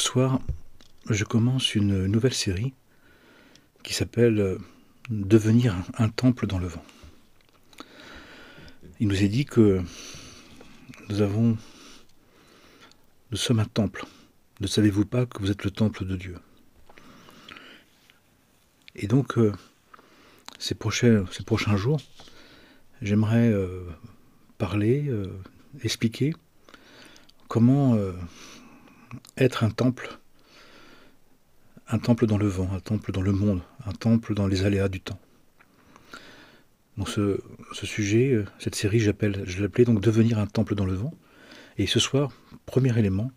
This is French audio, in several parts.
soir, je commence une nouvelle série qui s'appelle Devenir un temple dans le vent. Il nous est dit que nous sommes un temple. Ne savez-vous pas que vous êtes le temple de Dieu? Et donc, ces prochains jours, j'aimerais parler, expliquer comment être un temple dans le vent, un temple dans le monde, un temple dans les aléas du temps. Donc ce sujet, cette série, je l'ai appelée donc Devenir un temple dans le vent. Et ce soir, premier élément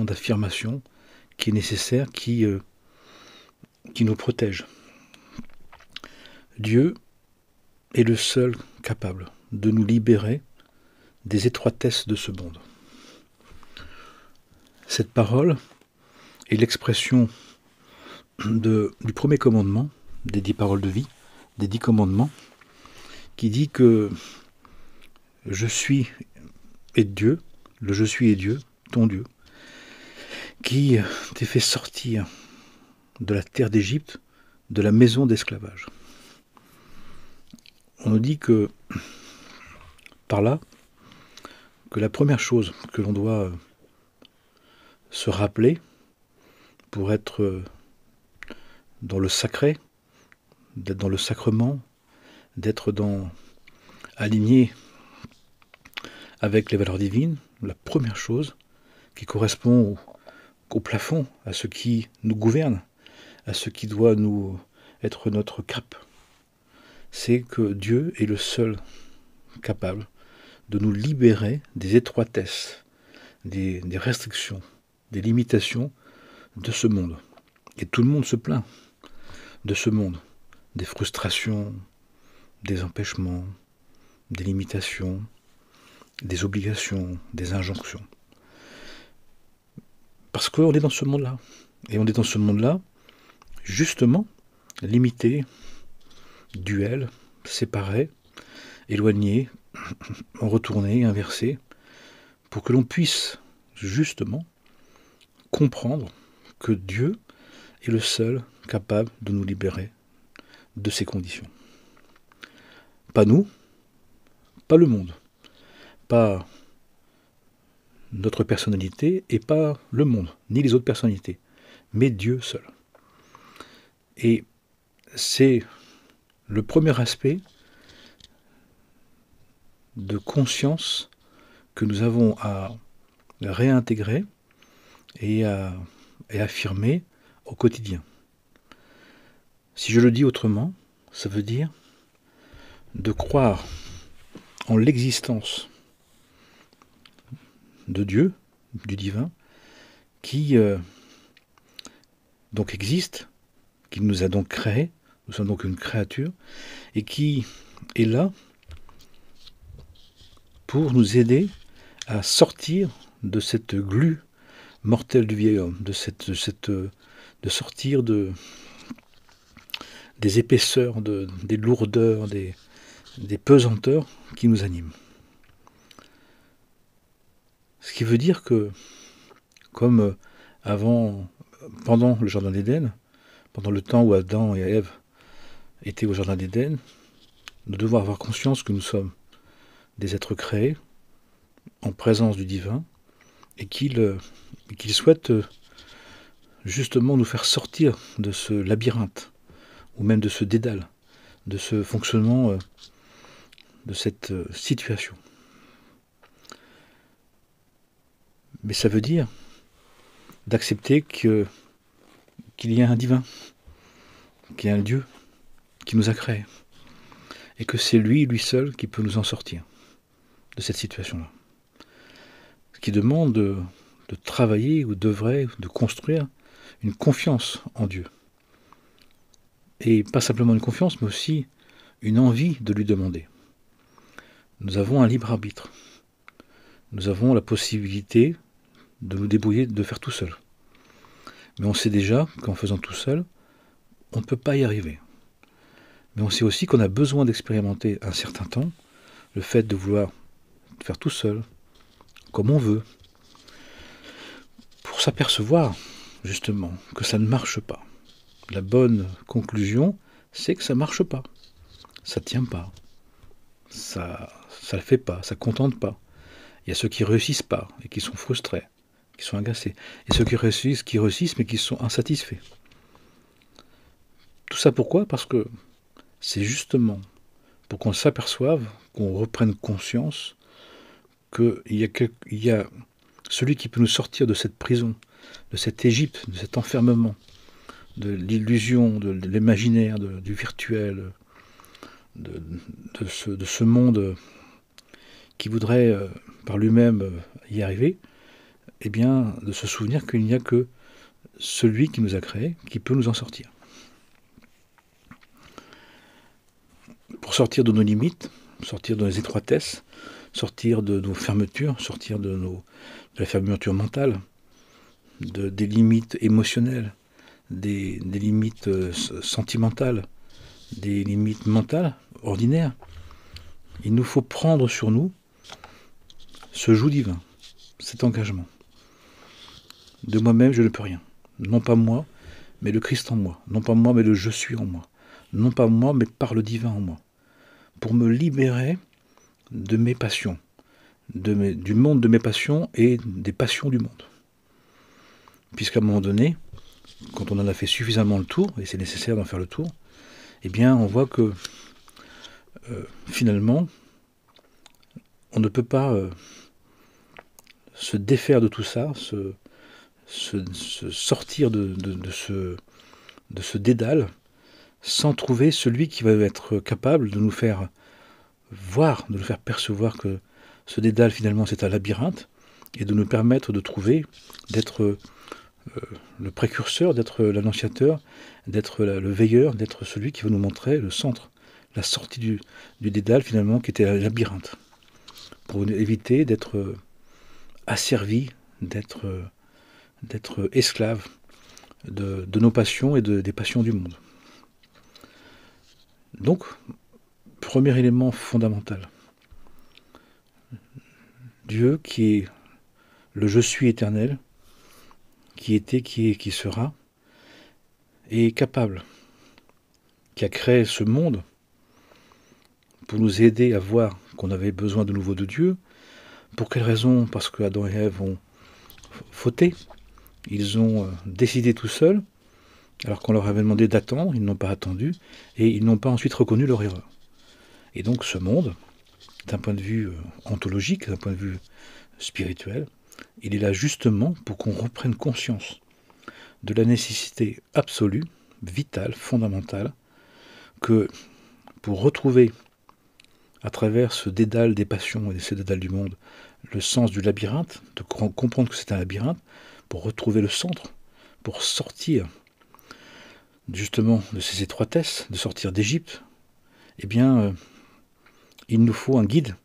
d'affirmation qui est nécessaire, qui nous protège. Dieu est le seul capable de nous libérer des étroitesses de ce monde. Cette parole est l'expression du premier commandement, des 10 paroles de vie, des 10 commandements, qui dit que je suis et Dieu, le je suis et Dieu, ton Dieu, qui t'ai fait sortir de la terre d'Égypte, de la maison d'esclavage. On nous dit que, par là, que la première chose que l'on doit se rappeler pour être dans le sacré, d'être dans le sacrement, d'être aligné avec les valeurs divines, la première chose qui correspond au plafond, à ce qui nous gouverne, à ce qui doit être notre cap, c'est que Dieu est le seul capable de nous libérer des étroitesses, des restrictions, des limitations de ce monde. Et tout le monde se plaint de ce monde, des frustrations, des empêchements, des limitations, des obligations, des injonctions. Parce qu'on est dans ce monde-là. Et on est dans ce monde-là, justement, limité, duel, séparé, éloigné, retourné, inversé, pour que l'on puisse, justement, comprendre que Dieu est le seul capable de nous libérer de ces conditions. Pas nous, pas le monde, pas notre personnalité et pas le monde, ni les autres personnalités, mais Dieu seul. Et c'est le premier aspect de conscience que nous avons à réintégrer et à affirmer au quotidien. Si je le dis autrement, ça veut dire de croire en l'existence de Dieu, du divin, qui donc existe, qui nous a donc créés, nous sommes donc une créature, et qui est là pour nous aider à sortir de cette glu mortelle du vieil homme, de sortir des épaisseurs, des lourdeurs, des pesanteurs qui nous animent. Ce qui veut dire que, comme pendant le jardin d'Éden, pendant le temps où Adam et Ève étaient au jardin d'Éden, nous devons avoir conscience que nous sommes des êtres créés en présence du divin et qu'il souhaite justement nous faire sortir de ce labyrinthe ou même de ce dédale, de ce fonctionnement, de cette situation. Mais ça veut dire d'accepter qu'il y a un divin, qu'il y a un Dieu qui nous a créés, et que c'est lui seul qui peut nous en sortir de cette situation-là. Ce qui demande de travailler ou d'œuvrer, de construire une confiance en Dieu. Et pas simplement une confiance, mais aussi une envie de lui demander. Nous avons un libre arbitre. Nous avons la possibilité de nous débrouiller, de faire tout seul. Mais on sait déjà qu'en faisant tout seul, on ne peut pas y arriver. Mais on sait aussi qu'on a besoin d'expérimenter un certain temps le fait de vouloir faire tout seul, comme on veut, pour s'apercevoir justement que ça ne marche pas. La bonne conclusion, c'est que ça ne marche pas. Ça ne tient pas. Ça ne le fait pas, ça ne contente pas. Il y a ceux qui ne réussissent pas et qui sont frustrés, qui sont agacés. Et ceux qui réussissent mais qui sont insatisfaits. Tout ça pourquoi? Parce que c'est justement pour qu'on s'aperçoive, qu'on reprenne conscience qu'il y a celui qui peut nous sortir de cette prison, de cette Égypte, de cet enfermement, de l'illusion, de l'imaginaire, du virtuel, de ce monde qui voudrait par lui-même y arriver, eh bien, de se souvenir qu'il n'y a que celui qui nous a créés qui peut nous en sortir. Pour sortir de nos limites, sortir de nos étroitesses, sortir de nos fermetures, sortir de la fermeture mentale, des limites émotionnelles, des limites sentimentales, des limites mentales, ordinaires, il nous faut prendre sur nous ce joug divin, cet engagement. De moi-même, je ne peux rien. Non pas moi, mais le Christ en moi. Non pas moi, mais le je suis en moi. Non pas moi, mais par le divin en moi. Pour me libérer de mes passions, du monde de mes passions et des passions du monde. Puisqu'à un moment donné, quand on en a fait suffisamment le tour, et c'est nécessaire d'en faire le tour, eh bien on voit que finalement, on ne peut pas se défaire de tout ça, se sortir de ce dédale, sans trouver celui qui va être capable de nous faire voir, de nous faire percevoir que ce dédale finalement c'est un labyrinthe, et de nous permettre de trouver, d'être le précurseur, d'être l'annonciateur, d'être le veilleur, d'être celui qui va nous montrer le centre, la sortie du dédale finalement qui était un labyrinthe, pour éviter d'être asservi, d'être esclave de nos passions et des passions du monde. Donc, premier élément fondamental, Dieu qui est le je suis éternel, qui était, qui est, qui sera, est capable, qui a créé ce monde pour nous aider à voir qu'on avait besoin de nouveau de Dieu. Pour quelle raison? Parce que Adam et Ève ont fauté, ils ont décidé tout seuls, alors qu'on leur avait demandé d'attendre, ils n'ont pas attendu, et ils n'ont pas ensuite reconnu leur erreur. Et donc ce monde, d'un point de vue ontologique, d'un point de vue spirituel, il est là justement pour qu'on reprenne conscience de la nécessité absolue, vitale, fondamentale, que pour retrouver à travers ce dédale des passions et ce dédale du monde, le sens du labyrinthe, de comprendre que c'est un labyrinthe, pour retrouver le centre, pour sortir justement de ces étroitesses, de sortir d'Égypte, eh bien, il nous faut un guide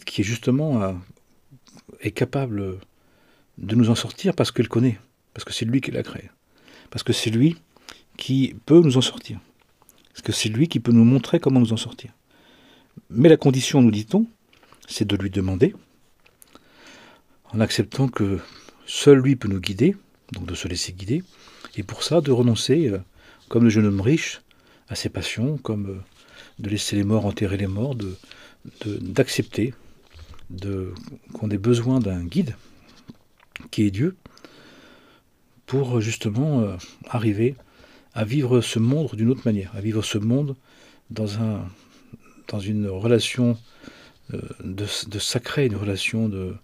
qui est justement est capable de nous en sortir parce qu'il connaît, parce que c'est lui qui l'a créé, parce que c'est lui qui peut nous en sortir, parce que c'est lui qui peut nous montrer comment nous en sortir. Mais la condition, nous dit-on, c'est de lui demander, en acceptant que seul lui peut nous guider, donc de se laisser guider, et pour ça de renoncer, comme le jeune homme riche, à ses passions, comme de laisser les morts enterrer les morts, d'accepter qu'on ait besoin d'un guide, qui est Dieu, pour justement arriver à vivre ce monde d'une autre manière, à vivre ce monde dans une relation de sacré, une relation de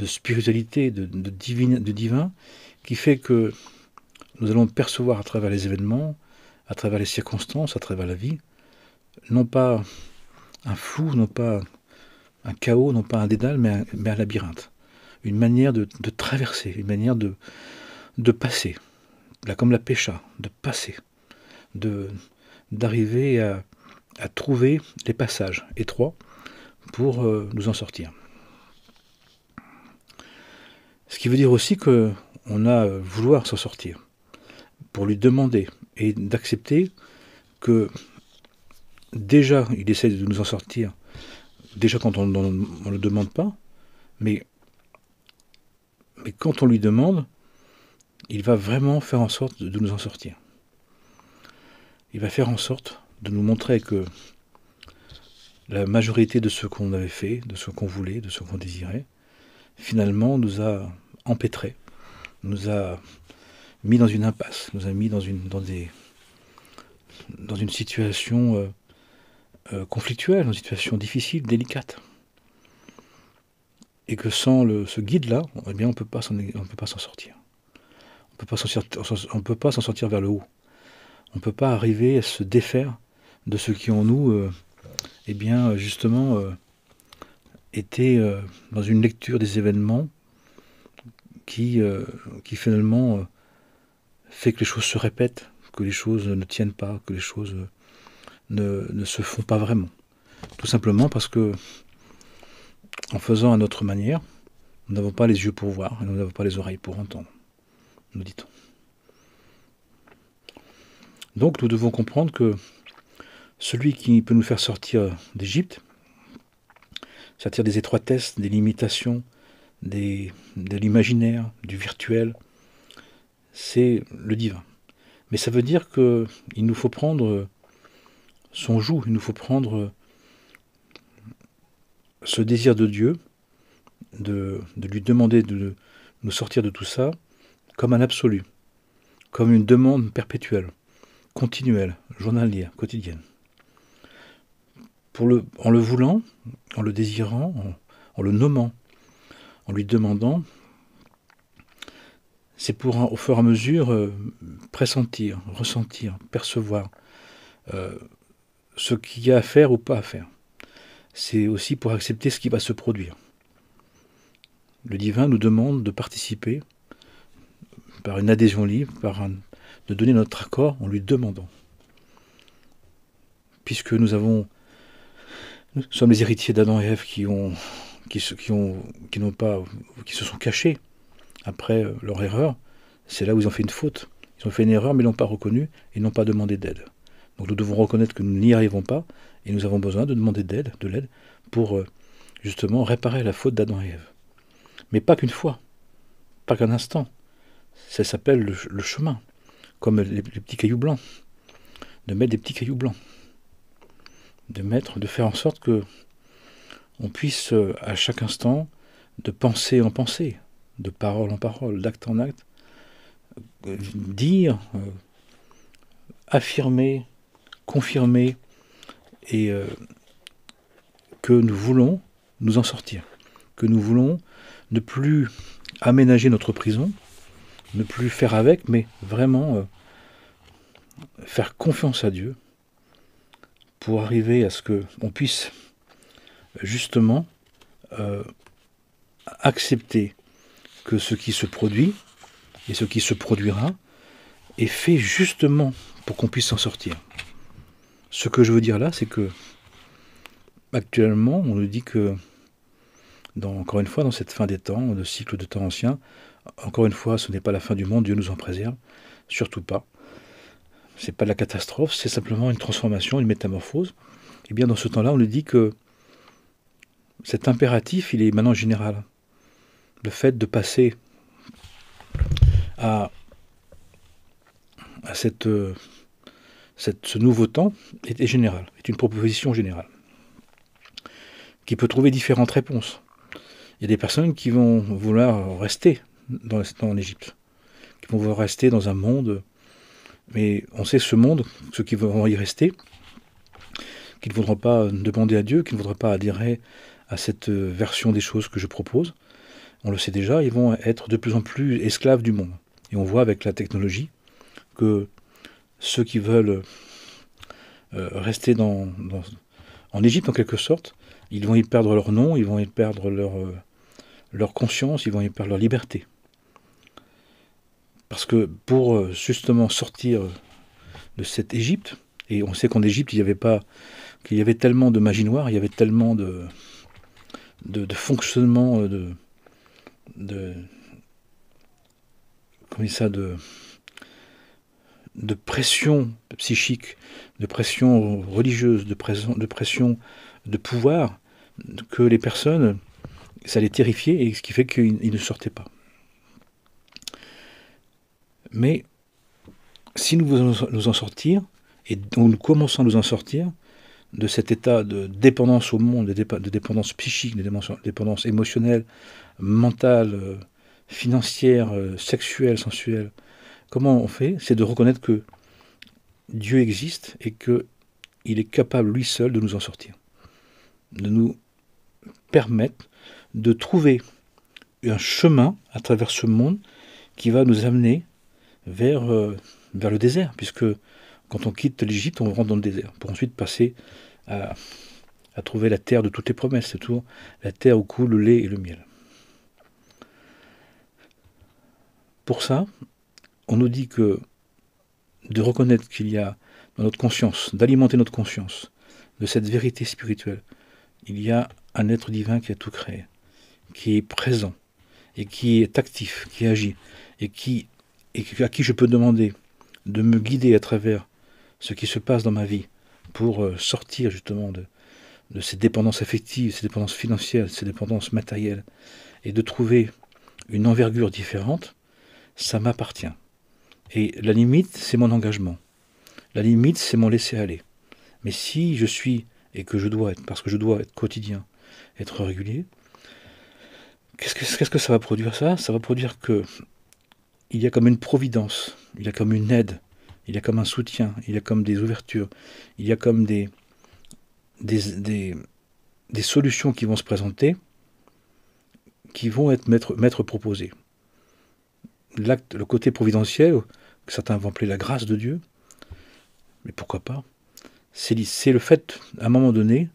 spiritualité, de divin, qui fait que nous allons percevoir à travers les événements, à travers les circonstances, à travers la vie, non pas un flou, non pas un chaos, non pas un dédale, mais un labyrinthe. Une manière de traverser, une manière de passer, là comme la pécha, de passer, d'arriver à trouver les passages étroits pour nous en sortir. Ce qui veut dire aussi qu'on a à vouloir s'en sortir, pour lui demander et d'accepter que déjà il essaie de nous en sortir, déjà quand on ne le demande pas, mais Mais quand on lui demande, il va vraiment faire en sorte de nous en sortir. Il va faire en sorte de nous montrer que la majorité de ce qu'on avait fait, de ce qu'on voulait, de ce qu'on désirait, finalement nous a empêtrés, nous a mis dans une impasse, nous a mis dans une situation conflictuelle, dans une situation difficile, délicate. Et que sans ce guide-là, eh bien, on ne peut pas s'en sortir. On ne peut pas s'en sortir vers le haut. On ne peut pas arriver à se défaire de ce qui en nous, eh bien, justement, était dans une lecture des événements qui finalement fait que les choses se répètent, que les choses ne tiennent pas, que les choses ne se font pas vraiment. Tout simplement parce que, en faisant à notre manière, nous n'avons pas les yeux pour voir et nous n'avons pas les oreilles pour entendre, nous dit-on. Donc nous devons comprendre que celui qui peut nous faire sortir d'Égypte, sortir des étroitesses, des limitations, de l'imaginaire, du virtuel, c'est le divin. Mais ça veut dire qu'il nous faut prendre son joug, il nous faut prendre ce désir de Dieu, de lui demander de nous sortir de tout ça, comme un absolu, comme une demande perpétuelle, continuelle, journalière, quotidienne. En le voulant, en le désirant, en le nommant, en lui demandant, c'est pour, au fur et à mesure, pressentir, ressentir, percevoir ce qu'il y a à faire ou pas à faire. C'est aussi pour accepter ce qui va se produire. Le divin nous demande de participer par une adhésion libre, de donner notre accord en lui demandant. Puisque nous sommes les héritiers d'Adam et Ève qui se sont cachés après leur erreur, c'est là où ils ont fait une faute. Ils ont fait une erreur mais ils ne l'ont pas reconnue et n'ont pas demandé d'aide. Donc nous devons reconnaître que nous n'y arrivons pas et nous avons besoin de demander de l'aide pour justement réparer la faute d'Adam et Ève. Mais pas qu'une fois, pas qu'un instant. Ça s'appelle le chemin, comme les petits cailloux blancs. De mettre des petits cailloux blancs. De faire en sorte que on puisse à chaque instant, de pensée en pensée, de parole en parole, d'acte en acte, dire, affirmer, confirmer, et que nous voulons nous en sortir, que nous voulons ne plus aménager notre prison, ne plus faire avec, mais vraiment faire confiance à Dieu pour arriver à ce qu'on puisse justement accepter que ce qui se produit et ce qui se produira est fait justement pour qu'on puisse s'en sortir. Ce que je veux dire là, c'est que actuellement, on nous dit que, encore une fois, dans cette fin des temps, le cycle de temps ancien, encore une fois, ce n'est pas la fin du monde, Dieu nous en préserve, surtout pas. C'est pas de la catastrophe, c'est simplement une transformation, une métamorphose. Et bien dans ce temps-là, on nous dit que cet impératif, il est maintenant général. Le fait de passer à ce nouveau temps est général, est une proposition générale, qui peut trouver différentes réponses. Il y a des personnes qui vont vouloir rester en Égypte, qui vont vouloir rester dans un monde, mais on sait ce monde, ceux qui vont y rester, qui ne voudront pas demander à Dieu, qui ne voudront pas adhérer à cette version des choses que je propose, on le sait déjà, ils vont être de plus en plus esclaves du monde. Et on voit avec la technologie que ceux qui veulent rester en Égypte en quelque sorte, ils vont y perdre leur nom, ils vont y perdre leur conscience, ils vont y perdre leur liberté. Parce que pour justement sortir de cette Égypte, et on sait qu'en Égypte qu'il y avait tellement de magie noire, il y avait tellement de fonctionnement de pression psychique, de pression religieuse, de pression de pouvoir, que les personnes, ça les terrifiait, et ce qui fait qu'ils ne sortaient pas. Mais si nous voulons nous en sortir, et nous commençons à nous en sortir, de cet état de dépendance au monde, de dépendance psychique, de dépendance émotionnelle, mentale, financière, sexuelle, sensuelle, comment on fait? C'est de reconnaître que Dieu existe et qu'il est capable lui seul de nous en sortir, de nous permettre de trouver un chemin à travers ce monde qui va nous amener vers le désert, puisque quand on quitte l'Égypte, on rentre dans le désert, pour ensuite passer à trouver la terre de toutes les promesses, c'est tout, la terre où coule le lait et le miel. Pour ça, on nous dit que de reconnaître qu'il y a dans notre conscience, d'alimenter notre conscience de cette vérité spirituelle, il y a un être divin qui a tout créé, qui est présent, et qui est actif, qui agit, et à qui je peux demander de me guider à travers ce qui se passe dans ma vie pour sortir justement de ces dépendances affectives, ces dépendances financières, ces dépendances matérielles, et de trouver une envergure différente, ça m'appartient. Et la limite, c'est mon engagement. La limite, c'est mon laisser-aller. Mais si je suis, et que je dois être, parce que je dois être quotidien, être régulier, qu'est-ce que ça va produire ça? Ça va produire que il y a comme une providence, il y a comme une aide, il y a comme un soutien, il y a comme des ouvertures, il y a comme des solutions qui vont se présenter, qui vont m'être proposées. L'acte, le côté providentiel, que certains vont appeler la grâce de Dieu, mais pourquoi pas, c'est le fait, à un moment donné,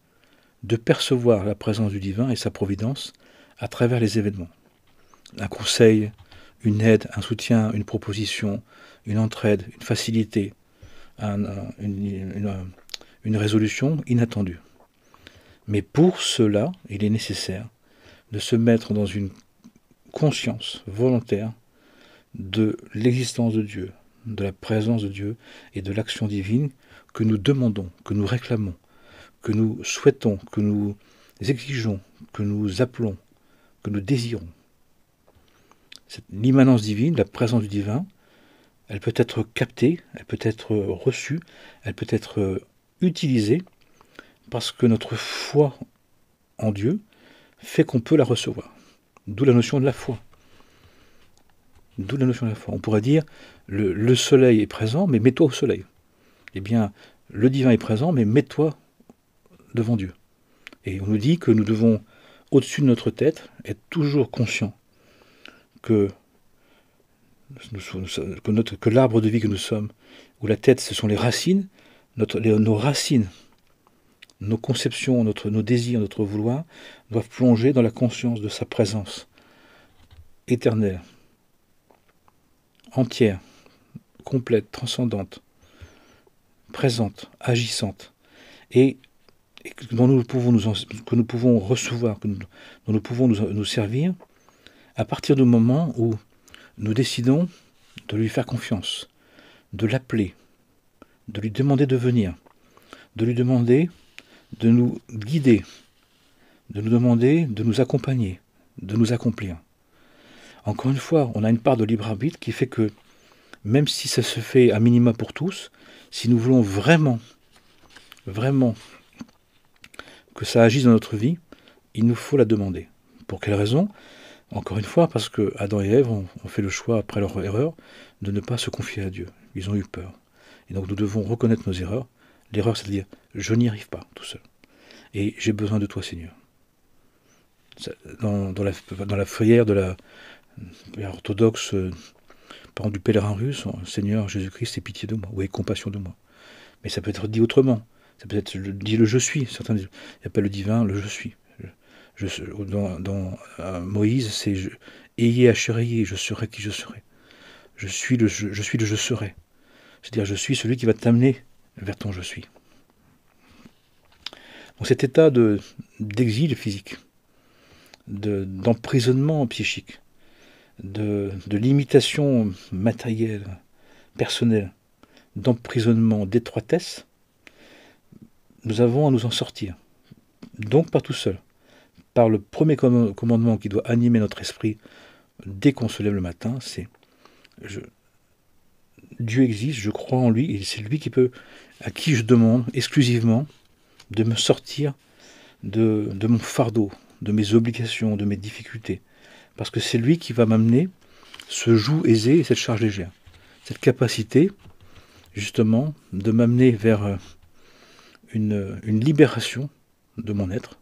de percevoir la présence du divin et sa providence à travers les événements. Un conseil, une aide, un soutien, une proposition, une entraide, une facilité, une résolution inattendue. Mais pour cela, il est nécessaire de se mettre dans une conscience volontaire de l'existence de Dieu, de la présence de Dieu et de l'action divine que nous demandons, que nous réclamons, que nous souhaitons, que nous exigeons, que nous appelons, que nous désirons. L'immanence divine, la présence du divin, elle peut être captée, elle peut être reçue, elle peut être utilisée parce que notre foi en Dieu fait qu'on peut la recevoir. D'où la notion de la foi. D'où la notion de la foi. On pourrait dire, le soleil est présent, mais mets-toi au soleil. Eh bien, le divin est présent, mais mets-toi devant Dieu. Et on nous dit que nous devons, au-dessus de notre tête, être toujours conscients que l'arbre de vie que nous sommes, où la tête, ce sont les racines, nos racines, nos conceptions, nos désirs, notre vouloir, doivent plonger dans la conscience de sa présence éternelle, entière, complète, transcendante, présente, agissante, et dont nous pouvons recevoir, dont nous pouvons nous servir, à partir du moment où nous décidons de lui faire confiance, de l'appeler, de lui demander de venir, de lui demander de nous guider, de nous demander de nous accompagner, de nous accomplir. Encore une fois, on a une part de libre arbitre qui fait que, même si ça se fait à minima pour tous, si nous voulons vraiment, vraiment que ça agisse dans notre vie, il nous faut la demander. Pour quelle raison? Encore une fois, parce que Adam et Ève ont fait le choix, après leur erreur, de ne pas se confier à Dieu. Ils ont eu peur. Et donc nous devons reconnaître nos erreurs. L'erreur, c'est de dire, je n'y arrive pas tout seul. Et j'ai besoin de toi, Seigneur. Dans la prière de la orthodoxe, par exemple, du pèlerin russe, Seigneur Jésus-Christ, aie pitié de moi, ou aie compassion de moi. Mais ça peut être dit autrement. Ça peut être dit le je suis. Certains appellent le divin le je suis. Dans Moïse, c'est ayez à chérir, je serai qui je serai. Je suis le je serai. C'est-à-dire, je suis celui qui va t'amener vers ton je suis. Donc cet état d'exil physique, d'emprisonnement psychique, de limitation matérielle, personnelle, d'emprisonnement, d'étroitesse, nous avons à nous en sortir. Donc pas tout seul. Par le premier commandement qui doit animer notre esprit dès qu'on se lève le matin, c'est Dieu existe, je crois en lui, et c'est lui à qui je demande exclusivement de me sortir de mon fardeau, de mes obligations, de mes difficultés. Parce que c'est lui qui va m'amener ce joug aisé et cette charge légère. Cette capacité, justement, de m'amener vers une libération de mon être,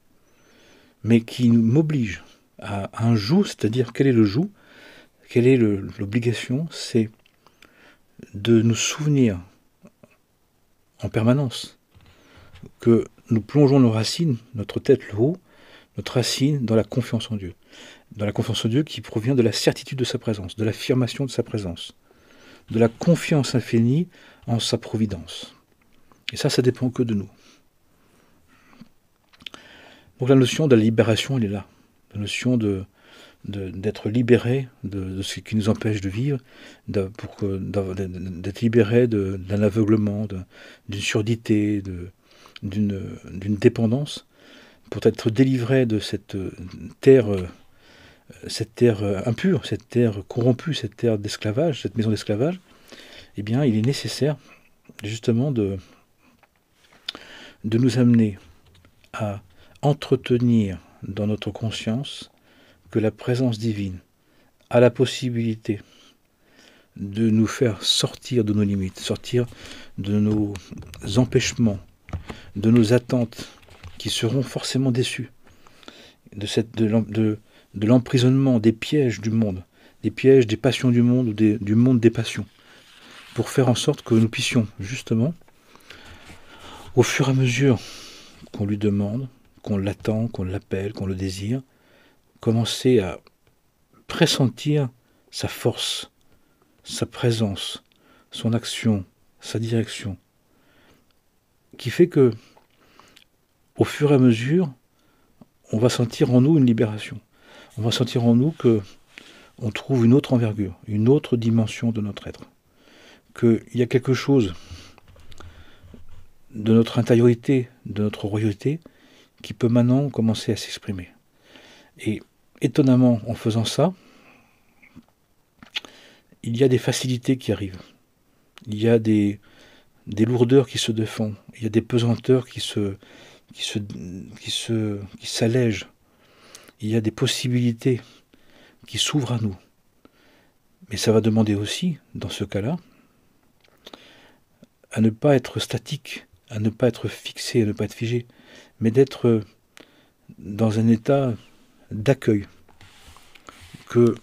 mais qui m'oblige à un joug, c'est-à-dire quel est le joug, quelle est l'obligation, c'est de nous souvenir en permanence que nous plongeons nos racines, notre tête le haut, notre racine dans la confiance en Dieu. Dans la confiance en Dieu qui provient de la certitude de sa présence, de l'affirmation de sa présence, de la confiance infinie en sa providence. Et ça dépend que de nous. Donc la notion de la libération, elle est là. La notion d'être libéré de ce qui nous empêche de vivre, d'être libéré d'un aveuglement, d'une surdité, d'une dépendance, pour être délivré de cette terre impure, cette terre corrompue, cette terre d'esclavage, cette maison d'esclavage. Eh bien, il est nécessaire justement de nous amener à entretenir dans notre conscience que la présence divine a la possibilité de nous faire sortir de nos limites, sortir de nos empêchements, de nos attentes qui seront forcément déçues, de l'emprisonnement, des pièges du monde, des pièges des passions du monde ou du monde des passions, pour faire en sorte que nous puissions justement, au fur et à mesure qu'on lui demande, qu'on l'attend, qu'on l'appelle, qu'on le désire, commencer à pressentir sa force, sa présence, son action, sa direction, qui fait que, au fur et à mesure, on va sentir en nous une libération. On va sentir en nous que on trouve une autre envergure, une autre dimension de notre être. Qu'il y a quelque chose de notre intériorité, de notre royauté, qui peut maintenant commencer à s'exprimer. Et étonnamment, en faisant ça, il y a des facilités qui arrivent. Il y a des lourdeurs qui se défont. Il y a des pesanteurs qui s'allègent. Il y a des possibilités qui s'ouvrent à nous. Mais ça va demander aussi, dans ce cas-là, à ne pas être statique, à ne pas être fixé, à ne pas être figé, mais d'être dans un état d'accueil. Que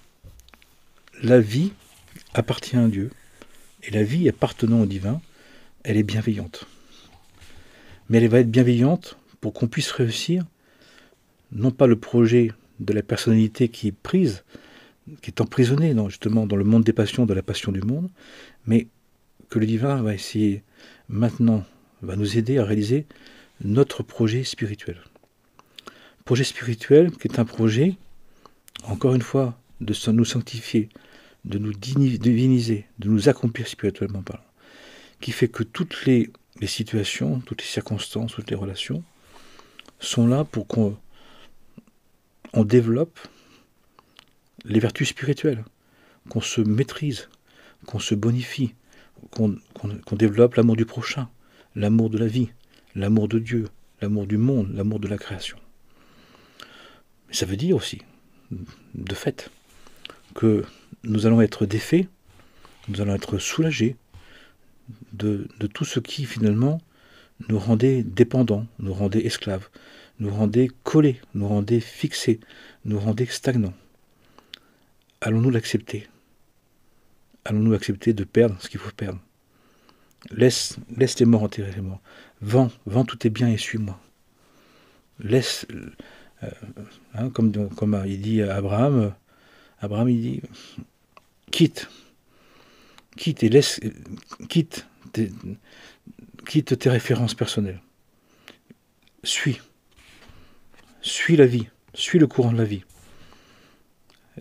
la vie appartient à Dieu, et la vie appartenant au divin, elle est bienveillante. Mais elle va être bienveillante pour qu'on puisse réussir, non pas le projet de la personnalité qui est prise, qui est emprisonnée justement dans le monde des passions, de la passion du monde, mais que le divin va essayer maintenant, va nous aider à réaliser notre projet spirituel. Projet spirituel qui est un projet, encore une fois, de nous sanctifier, de nous diviniser, de nous accomplir spirituellement parlant, qui fait que toutes les situations, toutes les circonstances, toutes les relations sont là pour qu'on développe les vertus spirituelles, qu'on se maîtrise, qu'on se bonifie, qu'on développe l'amour du prochain, l'amour de la vie, l'amour de Dieu, l'amour du monde, l'amour de la création. Mais ça veut dire aussi, de fait, que nous allons être défaits, nous allons être soulagés de tout ce qui finalement nous rendait dépendants, nous rendait esclaves, nous rendait collés, nous rendait fixés, nous rendait stagnants. Allons-nous l'accepter? Allons-nous accepter de perdre ce qu'il faut perdre? Laisse les morts enterrer les morts. Vends tous tes biens et suis-moi. Laisse, comme il dit à Abraham, il dit, quitte et laisse, quitte tes références personnelles. Suis la vie, suis le courant de la vie.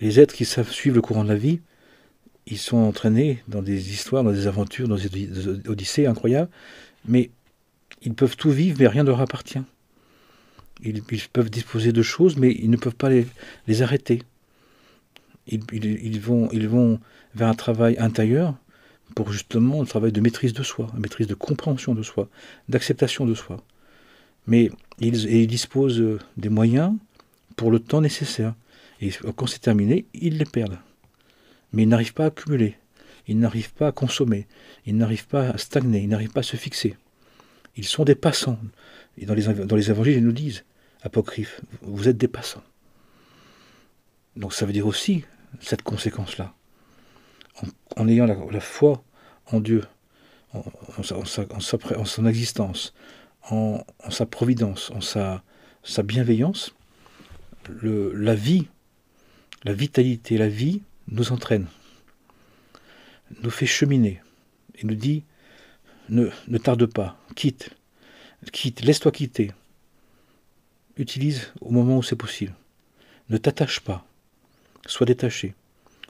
Les êtres qui savent suivre le courant de la vie, ils sont entraînés dans des histoires, dans des aventures, dans des odyssées incroyables, mais ils peuvent tout vivre, mais rien ne leur appartient. Ils peuvent disposer de choses, mais ils ne peuvent pas les arrêter. Ils vont vers un travail intérieur, pour justement un travail de maîtrise de soi, une maîtrise de compréhension de soi, d'acceptation de soi. Mais il dispose des moyens pour le temps nécessaire. Et quand c'est terminé, ils les perdent. Mais ils n'arrivent pas à accumuler, ils n'arrivent pas à consommer, ils n'arrivent pas à stagner, ils n'arrivent pas à se fixer. Ils sont des passants. Et dans les évangiles, ils nous disent, apocryphes, vous êtes des passants. Donc ça veut dire aussi cette conséquence-là. En ayant la foi en Dieu, en son existence, en sa providence, en sa bienveillance, la vie, la vitalité, la vie nous entraîne, nous fait cheminer, et nous dit, ne tarde pas, quitte, laisse-toi quitter, utilise au moment où c'est possible, ne t'attache pas, sois détaché,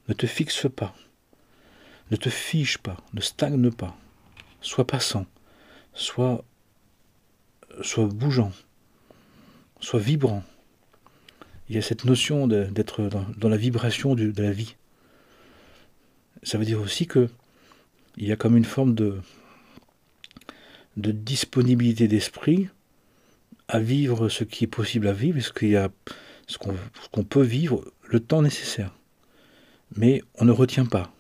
ne te fixe pas, ne te fige pas, ne stagne pas, sois passant, sois bougeant, sois vibrant. Il y a cette notion d'être dans la vibration de la vie. Ça veut dire aussi que il y a comme une forme de disponibilité d'esprit à vivre ce qui est possible à vivre, ce qu'on peut vivre le temps nécessaire. Mais on ne retient pas.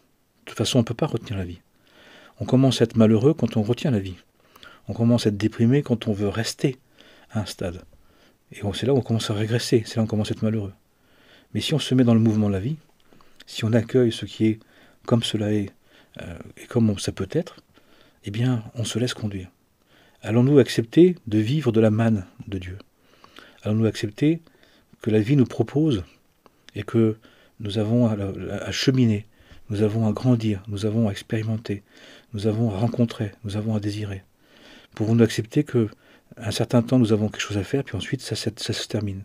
De toute façon, on ne peut pas retenir la vie. On commence à être malheureux quand on retient la vie. On commence à être déprimé quand on veut rester à un stade. Et c'est là où on commence à régresser, c'est là où on commence à être malheureux. Mais si on se met dans le mouvement de la vie, si on accueille ce qui est comme cela est, et comme ça peut être, eh bien, on se laisse conduire. Allons-nous accepter de vivre de la manne de Dieu? Allons-nous accepter que la vie nous propose et que nous avons à cheminer, nous avons à grandir, nous avons à expérimenter, nous avons à rencontrer, nous avons à désirer? Pouvons-nous accepter que un certain temps nous avons quelque chose à faire, puis ensuite ça se termine?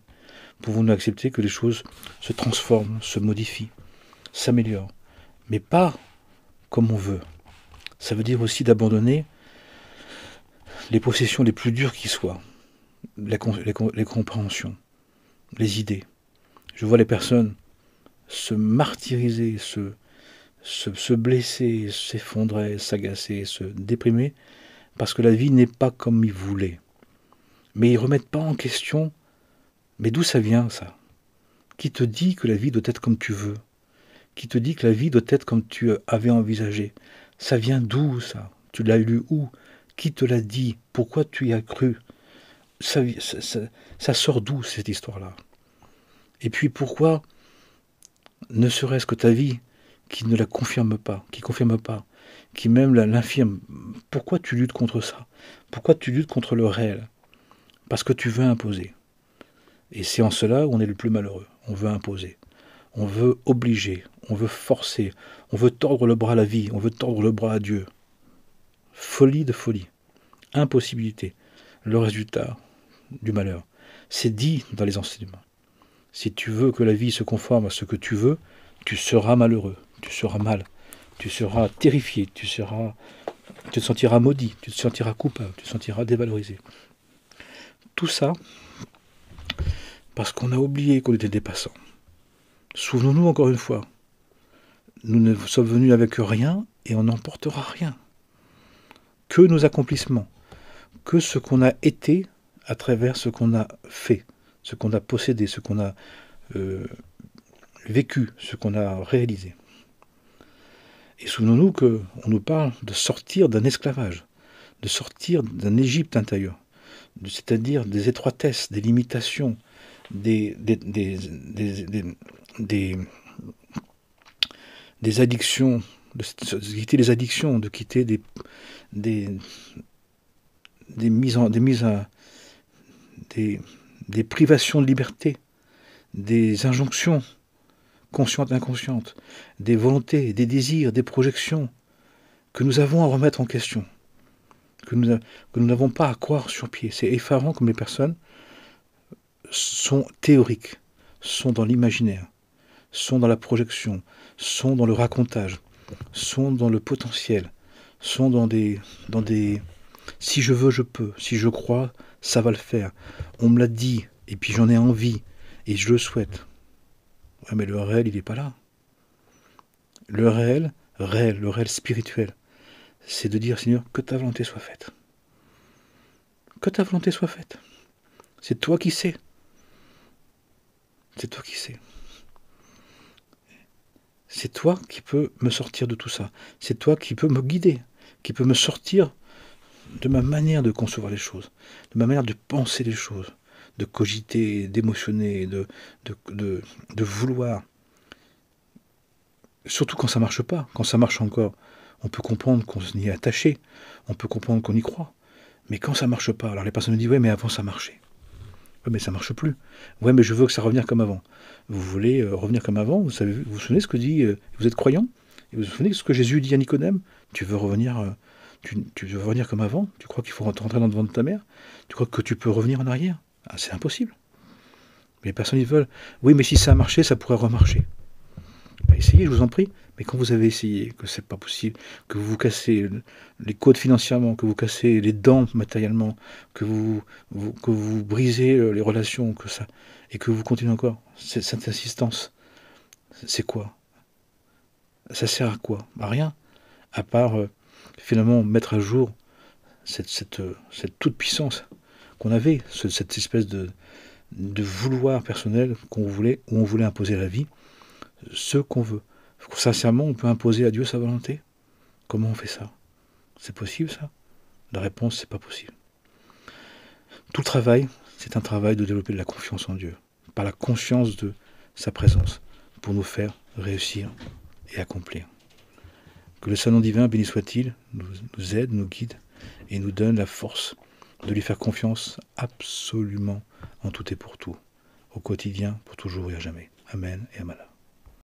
Pouvons-nous accepter que les choses se transforment, se modifient, s'améliorent, mais pas comme on veut? Ça veut dire aussi d'abandonner les possessions les plus dures qui soient, les compréhensions, les idées. Je vois les personnes se martyriser, se blesser, s'effondrer, s'agacer, se déprimer, parce que la vie n'est pas comme ils voulaient. Mais ils ne remettent pas en question, mais d'où ça vient ça? Qui te dit que la vie doit être comme tu veux? Qui te dit que la vie doit être comme tu avais envisagé? Ça vient d'où ça? Tu l'as lu où? Qui te l'a dit? Pourquoi tu y as cru? Ça sort d'où cette histoire-là? Et puis pourquoi, ne serait-ce que ta vie qui ne la confirme pas, qui même l'infirme, pourquoi tu luttes contre ça? Pourquoi tu luttes contre le réel? Parce que tu veux imposer. Et c'est en cela où on est le plus malheureux. On veut imposer. On veut obliger. On veut forcer. On veut tordre le bras à la vie. On veut tordre le bras à Dieu. Folie de folie. Impossibilité. Le résultat du malheur. C'est dit dans les enseignements. Si tu veux que la vie se conforme à ce que tu veux, tu seras malheureux. Tu seras mal. Tu seras terrifié. Tu te sentiras maudit. Tu te sentiras coupable. Tu te sentiras dévalorisé. Tout ça parce qu'on a oublié qu'on était des passants. Souvenons-nous encore une fois, nous ne sommes venus avec rien et on n'emportera rien. Que nos accomplissements, que ce qu'on a été à travers ce qu'on a fait, ce qu'on a possédé, ce qu'on a vécu, ce qu'on a réalisé. Et souvenons-nous qu'on nous parle de sortir d'un esclavage, de sortir d'un Égypte intérieur, c'est-à-dire des étroitesses, des limitations, des addictions, de quitter les addictions, de quitter des privations de liberté, des injonctions conscientes et inconscientes, des volontés, des désirs, des projections que nous avons à remettre en question, que nous n'avons pas à croire sur pied. C'est effarant comme les personnes sont théoriques, sont dans l'imaginaire, sont dans la projection, sont dans le racontage, sont dans le potentiel, sont dans des si je veux, je peux, si je crois, ça va le faire. On me l'a dit, et puis j'en ai envie, et je le souhaite. Ouais, mais le réel, il n'est pas là. Le réel spirituel, c'est de dire, Seigneur, que ta volonté soit faite. Que ta volonté soit faite. C'est toi qui sais. C'est toi qui sais. C'est toi qui peux me sortir de tout ça. C'est toi qui peux me guider, qui peux me sortir de ma manière de concevoir les choses, de ma manière de penser les choses, de cogiter, d'émotionner, de vouloir. Surtout quand ça ne marche pas. Quand ça marche encore, on peut comprendre qu'on s'y est attaché, on peut comprendre qu'on y croit. Mais quand ça ne marche pas, alors les personnes me disent « ouais, mais avant ça marchait ». Ouais, mais ça ne marche plus. Ouais, mais je veux que ça revienne comme avant. Vous voulez revenir comme avant? Vous vous souvenez ce que dit... vous êtes croyant? Et vous vous souvenez ce que Jésus dit à Nicodème? Tu veux revenir... tu veux revenir comme avant? Tu crois qu'il faut rentrer dans le ventre de ta mère? Tu crois que tu peux revenir en arrière? Ah, c'est impossible. Mais les personnes, ils veulent... Oui, mais si ça a marché, ça pourrait remarcher. Bah, essayez, je vous en prie. Mais quand vous avez essayé, que c'est pas possible, que vous vous cassez les côtes financièrement, que vous cassez les dents matériellement, que vous brisez les relations, et que vous continuez encore, cette insistance, c'est quoi? Ça sert à quoi? À rien. À part, finalement, mettre à jour cette toute-puissance qu'on avait, cette espèce de vouloir personnel où on voulait imposer à la vie ce qu'on veut. Sincèrement, on peut imposer à Dieu sa volonté? Comment on fait ça? C'est possible, ça? La réponse, c'est pas possible. Tout le travail, c'est un travail de développer de la confiance en Dieu, par la conscience de sa présence, pour nous faire réussir et accomplir. Que le Saint-Nom divin, béni soit-il, nous aide, nous guide et nous donne la force de lui faire confiance absolument en tout et pour tout, au quotidien, pour toujours et à jamais. Amen et Amen.